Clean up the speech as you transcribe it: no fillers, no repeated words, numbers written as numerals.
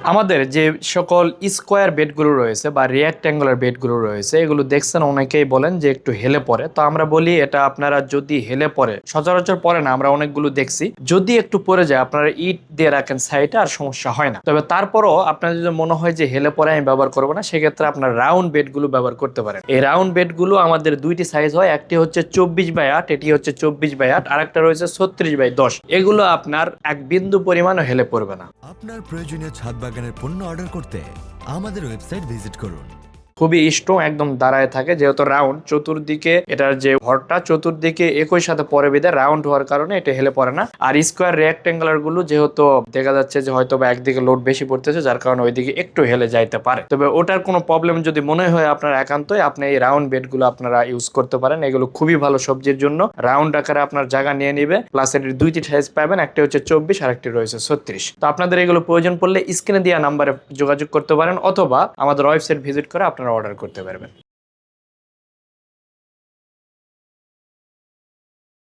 আমাদের যে সকল স্কোয়ার বেডগুলো রয়েছে বা রিয়াক্ট্যাঙ্গুলার বেডগুলো রয়েছে, এগুলো দেখছেন অনেকেই বলেন যে একটু হেলে পড়ে। তো আমরা বলি এটা আপনারা যদি হেলে পড়ে, সচরাচর পড়ে না, আমরা অনেকগুলো দেখছি, যদি একটু পড়ে যায় আপনারা ইট দিয়ে রাখেন সাইডে, আর সমস্যা হয় না। তবে তারপরও আপনার যদি মনে হয় যে হেলে পড়ে আমি ব্যবহার করবো না, সেক্ষেত্রে আপনার রাউন্ড বেডগুলো ব্যবহার করতে পারেন। এই রাউন্ড বেডগুলো আমাদের দুইটি সাইজ হয়, একটি হচ্ছে 24/8, এটি হচ্ছে 24/8, আর একটা রয়েছে 36/10। এগুলো আপনার এক বিন্দু পরিমাণও হেলে পড়বে না। আপনার প্রয়োজনীয় ছাদ বাগানের পণ্য অর্ডার করতে আমাদের ওয়েবসাইট ভিজিট করুন। খুবই স্ট্রং, একদম দাঁড়ায় থাকে, যেহেতু রাউন্ড চতুর্দিকে এটার যে ভরটা চতুর্দিকে একই সাথে পরে বিধে রাউন্ড হওয়ার কারণে এটা হেলে পড়ে না। আর স্কোয়ার রেক্ট্যাঙ্গুলার গুলো যেহেতু দেখা যাচ্ছে যে হয়তো বা একদিকে লোড বেশি পড়তেছে, যার কারণে ওইদিকে একটু হেলে যাইতে পারে। তবে ওটার কোনো প্রবলেম যদি মনে হয় আপনার একান্তই, আপনি এই রাউন্ড বেড গুলো আপনারা ইউজ করতে পারেন। এগুলো খুবই ভালো সবজির জন্য, রাউন্ড আকারে আপনার জায়গা নিয়ে নিবে, প্লাস এর দুইটি সাইজ পাবেন, একটা হচ্ছে 24 আর একটি রয়েছে 36। তো আপনাদের এগুলো প্রয়োজন পড়লে স্ক্রিনে দেওয়া নাম্বারে যোগাযোগ করতে পারেন, অথবা আমাদের ওয়েবসাইট ভিজিট করে আপনারা অর্ডার করতে পারবেন।